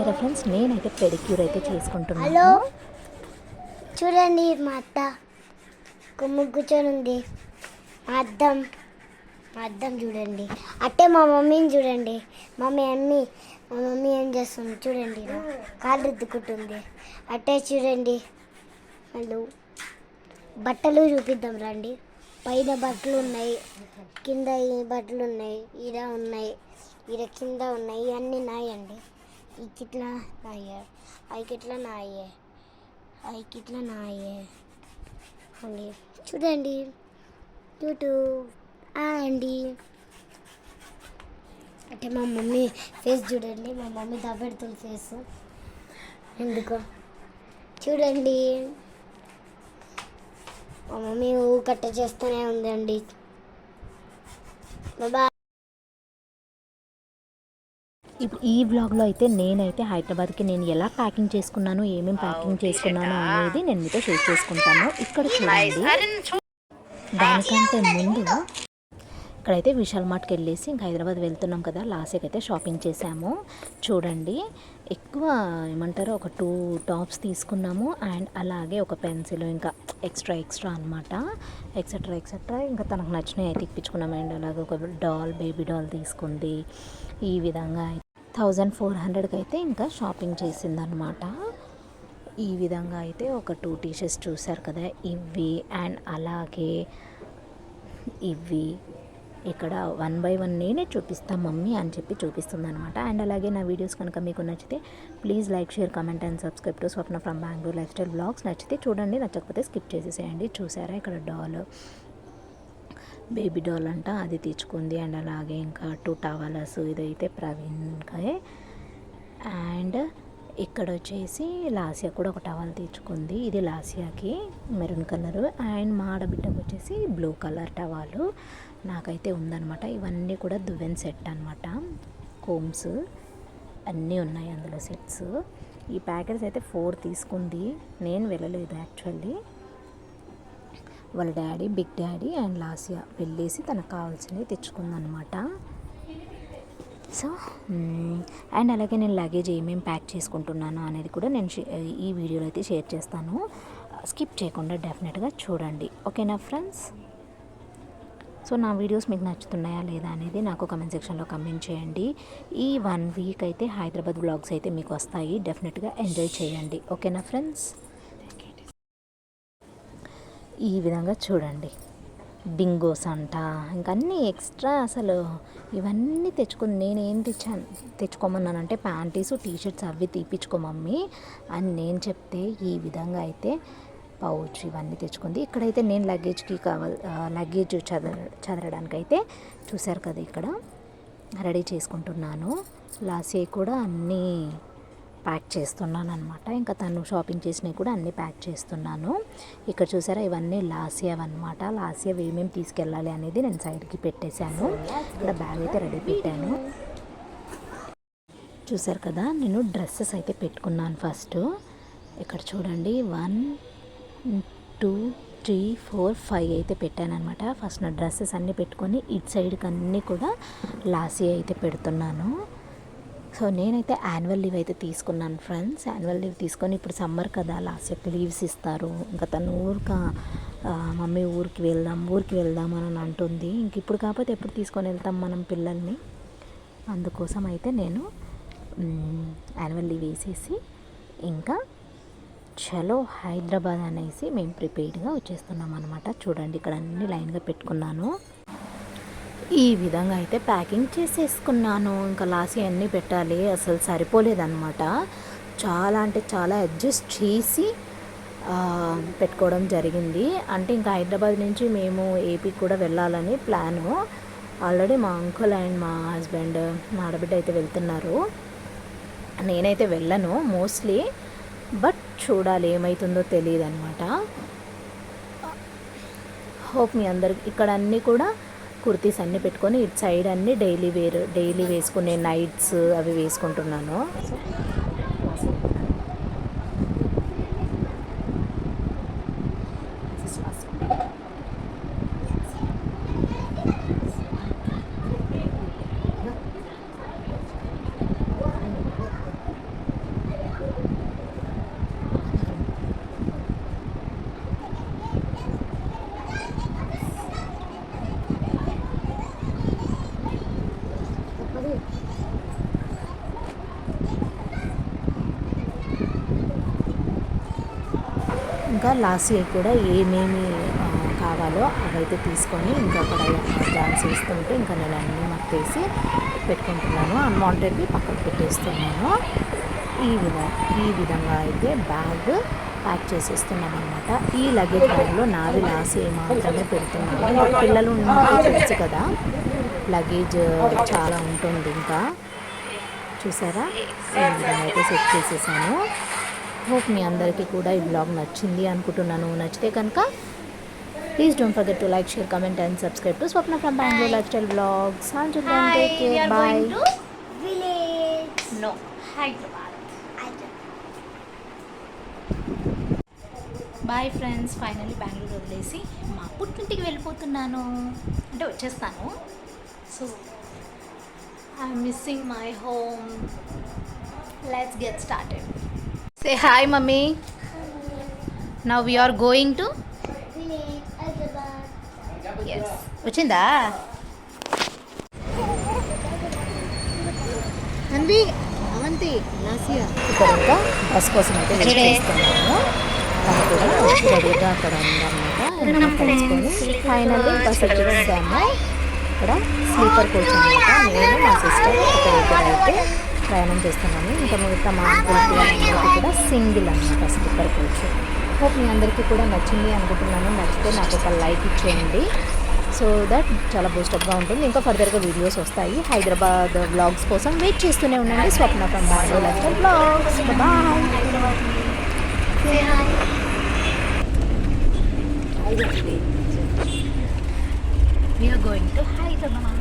కదా ఫ్రెండ్స్, నేనైతే పెడిక్యూర్ అయితే చేసుకుంటున్నాను. హలో చూడండి, మా అత్త కొమ్ము కూర్చొని ఉంది. మా అద్దం చూడండి. అట్టే మా మమ్మీని చూడండి. మా మమ్మీ ఏం చేస్తుంది చూడండి. కాళ్ళు రుద్దుకుంటుంది. అట్టే చూడండి. హలో, బట్టలు చూపిద్దాం రండి. పైన బట్టలు ఉన్నాయి, కింద ఈ బట్టలు ఉన్నాయి, ఈడ ఉన్నాయి, ఈడ కింద ఉన్నాయి. ఇవన్నీ నాయండి. ఈ కిట్లా నాయే, అవి కిట్లా నాయే అండి. చూడండి యూట్యూబ్ అండి. అంటే మా మమ్మీ ఫేస్ చూడండి. మా మమ్మీ దబ్బెడుతుంది ఫేస్. ఎందుకో చూడండి. మా మమ్మీ కట్ట చేస్తూనే ఉందండి. బాయ్. ఇప్పుడు ఈ వ్లాగ్లో అయితే నేనైతే హైదరాబాద్కి నేను ఎలా ప్యాకింగ్ చేసుకున్నాను, ఏమేమి ప్యాకింగ్ చేసుకున్నాను అనేది నేను మీతో షేర్ చేసుకుంటాను. ఇక్కడ చూడండి, దానికంటే ముందు ఇక్కడైతే విశాల్ మార్ట్కి వెళ్ళేసి ఇంకా హైదరాబాద్ వెళ్తున్నాం కదా, లాస్ట్కి అయితే షాపింగ్ చేసాము. చూడండి, ఎక్కువ ఏమంటారో ఒక 2 టాప్స్ తీసుకున్నాము. అండ్ అలాగే ఒక పెన్సిల్, ఇంకా ఎక్స్ట్రా అనమాట, ఎక్సెట్రా ఇంకా తనకు నచ్చినవి అయితే ఇప్పించుకున్నాము. అండ్ అలాగే ఒక బేబీ డాల్ తీసుకుంది. ఈ విధంగా 1400కి అయితే ఇంకా షాపింగ్ చేసిందనమాట. ఈ విధంగా అయితే ఒక 2 టీషర్ట్స్ చూసారు కదా, ఇవి అండ్ అలాగే ఇవి ఇక్కడ 1 by 1 నేనే చూపిస్తాను మమ్మీ అని చెప్పి చూపిస్తుంది అనమాట. అండ్ అలాగే నా వీడియోస్ కనుక మీకు నచ్చితే please like, share, comment and subscribe to Swapna from Bengaluru life style blogs. నచ్చితే చూడండి, నచ్చకపోతే స్కిప్ చేసేసేయండి. చూసారా, ఇక్కడ బేబీ డాల్ అంట, అది తెచ్చుకుంది. అండ్ అలాగే ఇంకా 2 టవల్స్, ఇదైతే ప్రవీణ్కి. అండ్ ఇక్కడ వచ్చేసి లాసియా కూడా ఒక టవల్ తెచ్చుకుంది. ఇది లాసియాకి మెరూన్ కలరు. అండ్ మా ఆడబిడ్డకు వచ్చేసి బ్లూ కలర్ టవాలు నాకైతే ఉందన్నమాట. ఇవన్నీ కూడా దువ్వెన్ సెట్ అనమాట. కోమ్స్ అన్నీ ఉన్నాయి అందులో సెట్స్. ఈ ప్యాకెట్స్ అయితే 4 తీసుకుంది. నేను వెళ్ళలేదు యాక్చువల్లీ. వాళ్ళ డాడీ, బిగ్ డాడీ అండ్ లాసియా వెళ్ళేసి తనకు కావాల్సినవి తెచ్చుకుందనమాట. సో అండ్ అలాగే నేను లగేజ్ ఏమేమి ప్యాక్ చేసుకుంటున్నాను అనేది కూడా నేను ఈ వీడియోలో అయితే షేర్ చేస్తాను. స్కిప్ చేయకుండా డెఫినెట్గా చూడండి, ఓకేనా ఫ్రెండ్స్? సో నా వీడియోస్ మీకు నచ్చుతున్నాయా లేదా అనేది నాకు కమెంట్ సెక్షన్లో కమెంట్ చేయండి. ఈ 1 వీక్ అయితే హైదరాబాద్ వ్లాగ్స్ అయితే మీకు వస్తాయి. డెఫినెట్గా ఎంజాయ్ చేయండి, ఓకేనా ఫ్రెండ్స్? ఈ విధంగా చూడండి, బింగోస్ అంట, ఇంకా అన్నీ ఎక్స్ట్రా. అసలు ఇవన్నీ తెచ్చుకుంది. నేను ఏం తెచ్చుకోమన్నానంటే ప్యాంటీసు, టీషర్ట్స్ అవి తీపించుకో మమ్మీ అని నేను చెప్తే ఈ విధంగా అయితే పౌచ్ ఇవన్నీ తెచ్చుకుంది. ఇక్కడైతే నేను లగేజ్ చదరడానికైతే చూశారు కదా, ఇక్కడ రెడీ చేసుకుంటున్నాను. లాస్ట్ కూడా అన్నీ ప్యాక్ చేస్తున్నాను అనమాట. ఇంకా తను షాపింగ్ చేసినవి కూడా అన్నీ ప్యాక్ చేస్తున్నాను. ఇక్కడ చూసారా, ఇవన్నీ లాసియా అనమాట. లాసియా ఏమేమి తీసుకెళ్ళాలి అనేది నేను సైడ్కి పెట్టేశాను. ఇక్కడ బ్యాగ్ అయితే రెడీ పెట్టాను. చూసారు కదా, నేను డ్రెస్సెస్ అయితే పెట్టుకున్నాను ఫస్ట్. ఇక్కడ చూడండి 1 2 3 4 5 అయితే పెట్టాను అనమాట. ఫస్ట్ నా డ్రెస్సెస్ అన్నీ పెట్టుకొని ఇటు సైడ్కి అన్నీ కూడా లాసియా అయితే పెడుతున్నాను. సో నేనైతే యాన్యువల్ లీవ్ అయితే తీసుకున్నాను ఫ్రెండ్స్. యాన్యువల్ లీవ్ తీసుకొని ఇప్పుడు సమ్మర్ కదా, లాస్ట్ లీవ్స్ ఇస్తారు. ఇంకా తను మమ్మీ ఊరికి వెళ్దాం అని అంటుంది. ఇంక ఇప్పుడు కాకపోతే ఎప్పుడు తీసుకొని వెళ్తాం మనం పిల్లల్ని. అందుకోసం అయితే నేను యాన్యువల్ లీవ్ వేసేసి ఇంకా చలో హైదరాబాద్ అనేసి మేము ప్రిపేర్డ్గా వచ్చేస్తున్నాం అనమాట. చూడండి, ఇక్కడ అన్ని లైన్గా పెట్టుకున్నాను. ఈ విధంగా అయితే ప్యాకింగ్ చేసేసుకున్నాను. ఇంకా లాసి అన్నీ పెట్టాలి, అసలు సరిపోలేదన్నమాట. చాలా అంటే చాలా అడ్జస్ట్ చేసి పెట్టుకోవడం జరిగింది. అంటే ఇంకా హైదరాబాద్ నుంచి మేము ఏపీకి కూడా వెళ్ళాలని ప్లాను. ఆల్రెడీ మా అంకుల్ అండ్ మా హస్బెండ్, మా ఆడబిడ్డ అయితే వెళ్తున్నారు. నేనైతే వెళ్ళను మోస్ట్లీ, బట్ చూడాలి ఏమవుతుందో తెలియదు అనమాట. హోప్ మీ అందరికి ఇక్కడ అన్నీ కూడా కుర్తీస్ అన్నీ పెట్టుకొని ఇటు సైడ్ అన్నీ డైలీ వేసుకునే నైట్స్ అవి వేసుకుంటున్నాను. ఇంకా లాస్ట్ ఇయర్ కూడా ఏమేమి కావాలో అవైతే తీసుకొని ఇంకా అక్కడ డాన్స్ వేస్తుంటే ఇంకా నేను అన్నీ మట్టేసి పెట్టుకుంటున్నాను. అన్వాంటెడ్వి పక్కకు పెట్టేస్తున్నాను. ఈ విధంగా అయితే బ్యాగ్ ప్యాక్ చేసేస్తున్నాం అనమాట. ఈ లగేజ్ బ్యాగ్లో నావి లాస్ట్ మాత్రమే పెడుతున్నాను. పిల్లలు ఉన్నప్పుడు తెలుసు కదా, లగేజ్ చాలా ఉంటుంది. ఇంకా చూసారా, ఈ విధంగా అయితే సెట్ చేసేసాను. హోప్ మీ అందరికీ కూడా ఈ బ్లాగ్ నచ్చింది అనుకుంటున్నాను. నచ్చితే కనుక please don't forget to like, share, comment and subscribe to Swapna from Bengaluru life style blogs. Take care, bye. Village No, Hyderabad. Bye friends, finally Bengaluru వదిలేసి మా పుట్టింటికి వెళ్ళిపోతున్నాను, అంటే వచ్చేస్తాను. So I'm missing my home. Let's get started. Say hi mummy. Now we are going to village Hyderabad. Yes. వచ్చిందా Anvi, Avanthi, nausea? ఇక్కడ ఇంకా bus కోసం అయితే వెయిట్ చేస్తున్నాను. తను కూడా రెడీగా అక్కడ ఉందన్నమాట. తెలుసుకొని ఫైనల్లీ బస్ వచ్చేసాము. ఇక్కడ స్లీపర్ కోచ్ అనమాట. నేను మా సిస్టర్ ఒక దగ్గర అయితే ప్రయాణం చేస్తున్నాను. ఇంకా మిగతా మా అందరికీ కూడా సింగిల్ అనమాట స్లీపర్ కోచ్. హోప్ మీ అందరికీ కూడా నచ్చింది అనుకుంటున్నాను. నచ్చితే నాకు ఒక లైక్ ఇచ్చేయండి. సో దట్ చాలా బూస్టప్గా ఉంటుంది. ఇంకా ఫర్దర్గా వీడియోస్ వస్తాయి. హైదరాబాద్ వ్లాగ్స్ కోసం వెయిట్ చేస్తూనే ఉండండి. Swapna from Bengaluru life style vlogs. Bye. We are going to Hyderabad.